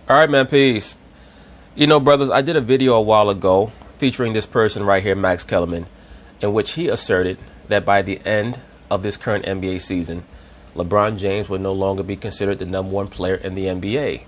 All right, man, peace. You know, brothers, I did a video a while ago featuring this person right here, Max Kellerman, in which he asserted that by the end of this current NBA season, LeBron James would no longer be considered the number one player in the NBA.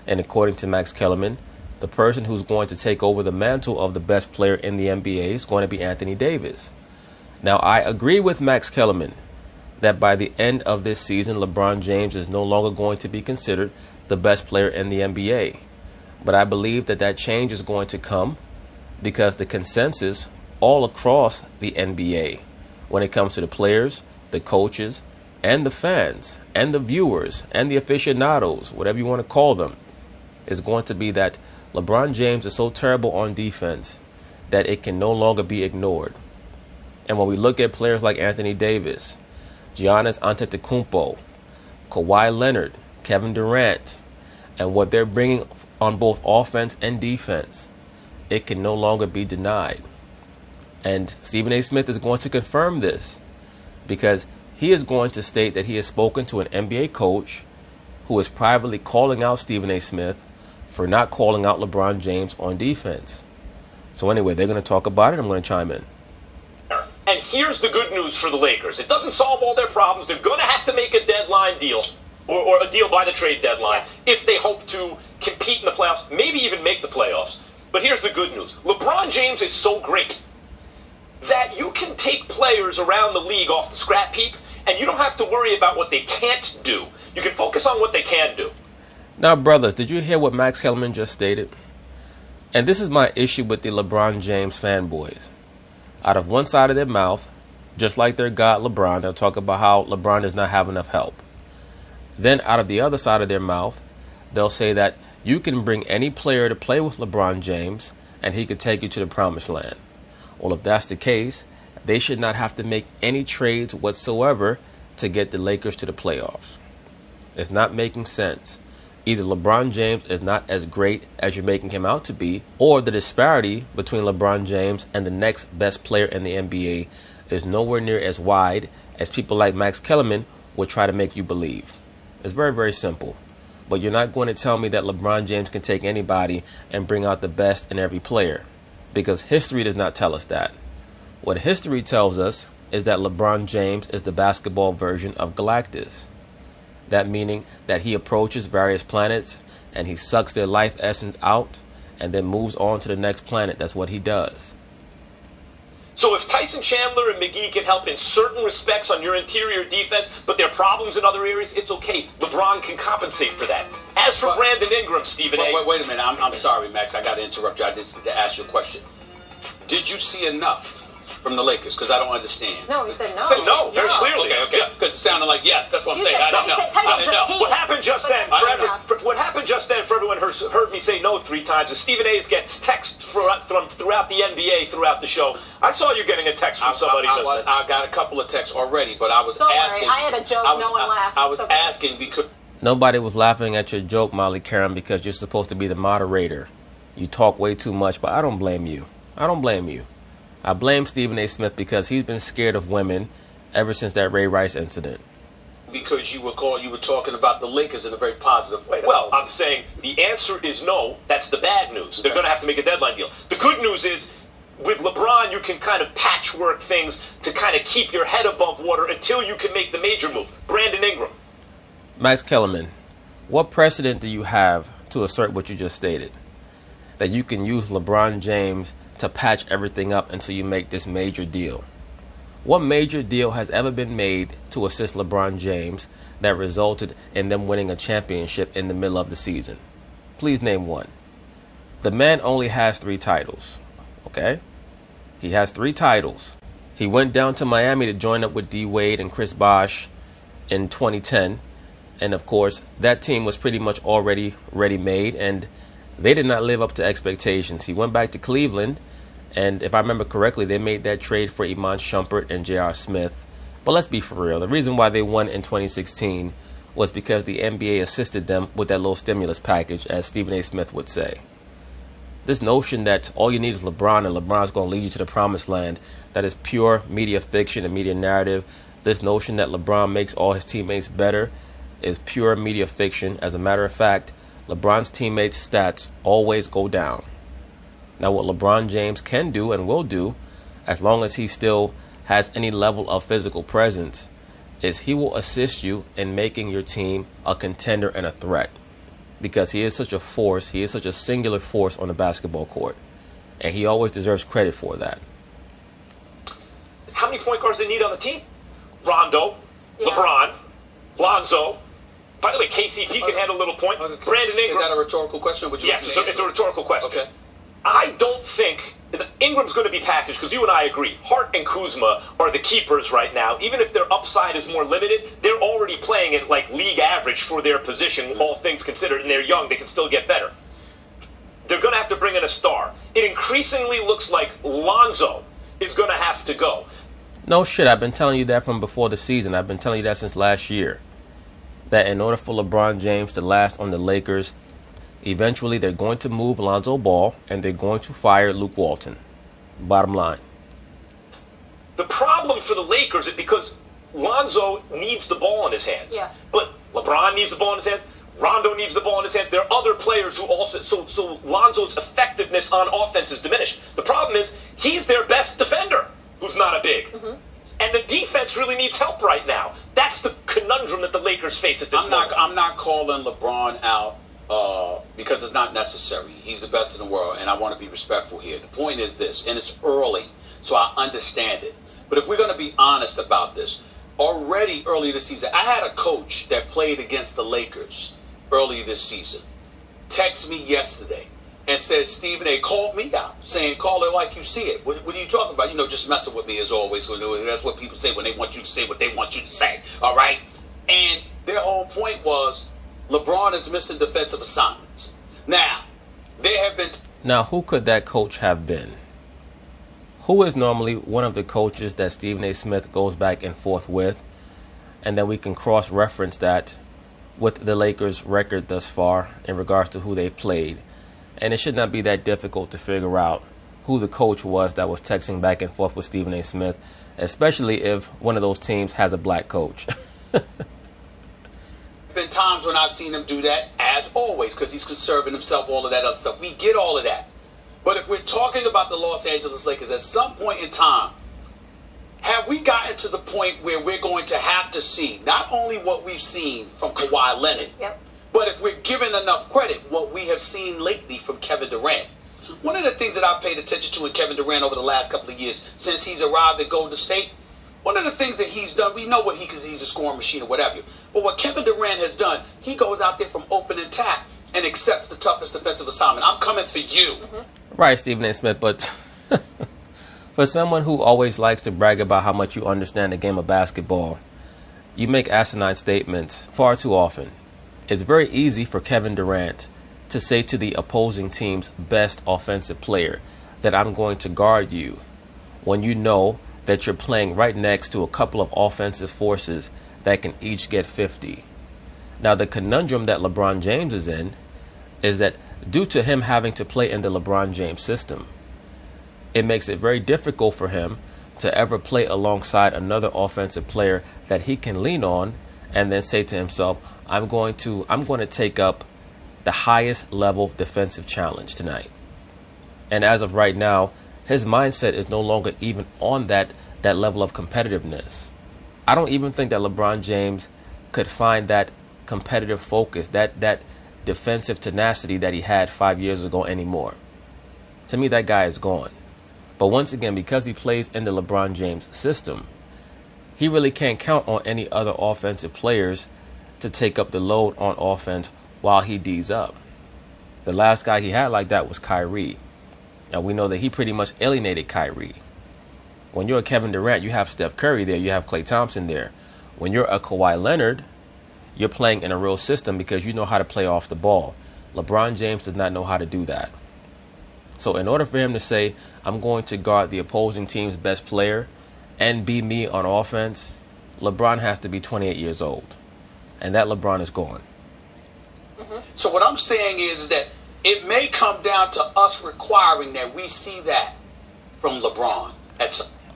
And according to Max Kellerman, the person who's going to take over the mantle of the best player in the NBA is going to be Anthony Davis. Now, I agree with Max Kellerman that by the end of this season, LeBron James is no longer going to be considered the best player in the NBA. But I believe that that change is going to come because the consensus all across the NBA, when it comes to the players, the coaches, and the fans, and the viewers, and the aficionados, whatever you want to call them, is going to be that LeBron James is so terrible on defense that it can no longer be ignored. And when we look at players like Anthony Davis, Giannis Antetokounmpo, Kawhi Leonard, Kevin Durant, and what they're bringing on both offense and defense, it can no longer be denied. And Stephen A. Smith is going to confirm this because he is going to state that he has spoken to an NBA coach who is privately calling out Stephen A. Smith for not calling out LeBron James on defense. So anyway, they're going to talk about it. I'm going to chime in. And here's the good news for the Lakers. It doesn't solve all their problems. They're going to have to make a deadline deal or a deal by the trade deadline if they hope to compete in the playoffs, maybe even make the playoffs. But here's the good news. LeBron James is so great that you can take players around the league off the scrap heap and you don't have to worry about what they can't do. You can focus on what they can do. Now, brothers, did you hear what Max Kellerman just stated? And this is my issue with the LeBron James fanboys. Out of one side of their mouth, just like their god LeBron, they'll talk about how LeBron does not have enough help. Then out of the other side of their mouth, they'll say that you can bring any player to play with LeBron James and he could take you to the promised land. Well, if that's the case, they should not have to make any trades whatsoever to get the Lakers to the playoffs. It's not making sense. Either LeBron James is not as great as you're making him out to be, or the disparity between LeBron James and the next best player in the NBA is nowhere near as wide as people like Max Kellerman would try to make you believe. It's very, very simple. But you're not going to tell me that LeBron James can take anybody and bring out the best in every player, because history does not tell us that. What history tells us is that LeBron James is the basketball version of Galactus. That meaning that he approaches various planets and he sucks their life essence out and then moves on to the next planet. That's what he does. So if Tyson Chandler and McGee can help in certain respects on your interior defense, but there are problems in other areas, it's okay. LeBron can compensate for that. As for Brandon Ingram, Stephen A. Wait a minute. I'm sorry, Max. I got to interrupt you. I just need to ask you a question. Did you see enough from the Lakers? Because I don't understand. No, he said no. Said no, very clearly. Okay. Because it sounded like yes. That's what I'm saying. I didn't know. What happened just then? What happened just then for everyone who heard me say no 3 times is Stephen A. gets texts from throughout the NBA throughout the show. I saw you getting a text from somebody just then. I got a couple of texts already, but I was Don't asking. worry, I had a joke. No one laughed. I was asking because Nobody was laughing at your joke, Molly Karen, because you're supposed to be the moderator. You talk way too much, but I don't blame you. I blame Stephen A. Smith because he's been scared of women ever since that Ray Rice incident. Because you were talking about the Lakers in a very positive way. Well, I'm saying the answer is no. That's the bad news. They're going to have to make a deadline deal. The good news is, with LeBron, you can kind of patchwork things to kind of keep your head above water until you can make the major move. Brandon Ingram. Max Kellerman, what precedent do you have to assert what you just stated? That you can use LeBron James to patch everything up until you make this major deal. What major deal has ever been made to assist LeBron James that resulted in them winning a championship in the middle of the season? Please name one. The man only has 3 titles, okay? He has 3 titles. He went down to Miami to join up with D. Wade and Chris Bosh in 2010. And of course, that team was pretty much already ready-made, and they did not live up to expectations. He went back to Cleveland, and if I remember correctly, they made that trade for Iman Shumpert and J.R. Smith. But let's be for real. The reason why they won in 2016 was because the NBA assisted them with that little stimulus package, as Stephen A. Smith would say. This notion that all you need is LeBron and LeBron's going to lead you to the promised land, that is pure media fiction and media narrative. This notion that LeBron makes all his teammates better is pure media fiction. As a matter of fact, LeBron's teammates' stats always go down. Now, what LeBron James can do and will do, as long as he still has any level of physical presence, is he will assist you in making your team a contender and a threat. Because he is such a force, he is such a singular force on the basketball court. And he always deserves credit for that. How many point guards they need on the team? Rondo, LeBron, Lonzo. By the way, KCP can handle a little point. Brandon Ingram. Is that a rhetorical question? Yes, it's a rhetorical question. Okay. I don't think Ingram's going to be packaged, because you and I agree. Hart and Kuzma are the keepers right now. Even if their upside is more limited, they're already playing at like league average for their position, all things considered, and they're young. They can still get better. They're going to have to bring in a star. It increasingly looks like Lonzo is going to have to go. No shit, I've been telling you that from before the season. I've been telling you that since last year. That in order for LeBron James to last on the Lakers, eventually they're going to move Lonzo Ball and they're going to fire Luke Walton. Bottom line. The problem for the Lakers is because Lonzo needs the ball in his hands. Yeah. But LeBron needs the ball in his hands. Rondo needs the ball in his hands. There are other players who also... So Lonzo's effectiveness on offense is diminished. The problem is he's their best defender, who's not a big. Mm-hmm. And the defense really needs help right now. That's the conundrum that the Lakers face at this moment. I'm not calling LeBron out because it's not necessary. He's the best in the world, and I want to be respectful here. The point is this, and it's early, so I understand it. But if we're going to be honest about this, already early this season, I had a coach that played against the Lakers early this season text me yesterday and said, Stephen, they called me out, saying, call it like you see it. What are you talking about? You know, just messing with me as always. That's what people say when they want you to say what they want you to say, all right? And their whole point was LeBron is missing defensive assignments. Now, there have been... Now, who could that coach have been? Who is normally one of the coaches that Stephen A. Smith goes back and forth with? And then we can cross-reference that with the Lakers' record thus far in regards to who they've played. And it should not be that difficult to figure out who the coach was that was texting back and forth with Stephen A. Smith, especially if one of those teams has a black coach. Been times when I've seen him do that, as always, because he's conserving himself, all of that other stuff. We get all of that. But if we're talking about the Los Angeles Lakers, at some point in time, have we gotten to the point where we're going to have to see not only what we've seen from Kawhi Leonard, but if we're given enough credit, what we have seen lately from Kevin Durant? One of the things that I've paid attention to in Kevin Durant over the last couple of years, since he's arrived at Golden State, one of the things that he's done, we know what he's a scoring machine or whatever, but what Kevin Durant has done, he goes out there from open and tap and accepts the toughest defensive assignment. I'm coming for you. Right, Stephen A. Smith, but for someone who always likes to brag about how much you understand the game of basketball, you make asinine statements far too often. It's very easy for Kevin Durant to say to the opposing team's best offensive player that I'm going to guard you when you know that you're playing right next to a couple of offensive forces that can each get 50. Now, the conundrum that LeBron James is in is that due to him having to play in the LeBron James system, it makes it very difficult for him to ever play alongside another offensive player that he can lean on and then say to himself, I'm going to take up the highest level defensive challenge tonight. And as of right now, his mindset is no longer even on that level of competitiveness. I don't even think that LeBron James could find that competitive focus, that defensive tenacity that he had 5 years ago anymore. To me, that guy is gone. But once again, because he plays in the LeBron James system, he really can't count on any other offensive players to take up the load on offense while he D's up. The last guy he had like that was Kyrie. Now, we know that he pretty much alienated Kyrie. When you're a Kevin Durant, you have Steph Curry there, you have Klay Thompson there. When you're a Kawhi Leonard, you're playing in a real system because you know how to play off the ball. LeBron James does not know how to do that. So in order for him to say, I'm going to guard the opposing team's best player and be me on offense, LeBron has to be 28 years old. And that LeBron is gone. So what I'm saying is that it may come down to us requiring that we see that from LeBron.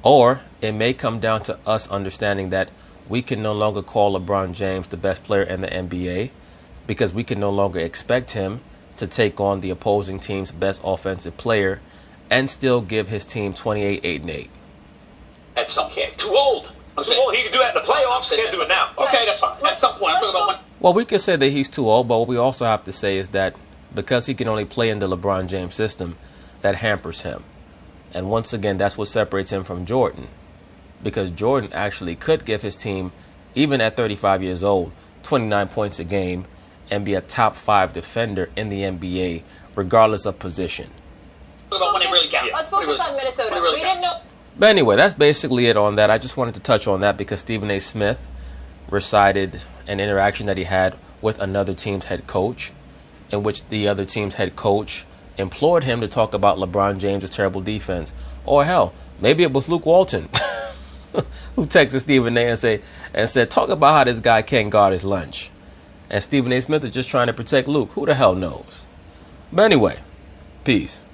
Or it may come down to us understanding that we can no longer call LeBron James the best player in the NBA because we can no longer expect him to take on the opposing team's best offensive player and still give his team 28, 8, and 8. At some point. Too old. Too old. He can do that in the playoffs. He can't do it now. Okay, that's fine. At some point. I'm talking about when. Well, we could say that he's too old, but what we also have to say is that because he can only play in the LeBron James system, that hampers him. And once again, that's what separates him from Jordan. Because Jordan actually could give his team, even at 35 years old, 29 points a game and be a top 5 defender in the NBA, regardless of position. When it really counts. Let's focus on Minnesota. Really We didn't know. But anyway, that's basically it on that. I just wanted to touch on that because Stephen A. Smith recited an interaction that he had with another team's head coach, in which the other team's head coach implored him to talk about LeBron James' terrible defense. Or hell, maybe it was Luke Walton who texted Stephen A. and said, talk about how this guy can't guard his lunch. And Stephen A. Smith is just trying to protect Luke. Who the hell knows? But anyway, peace.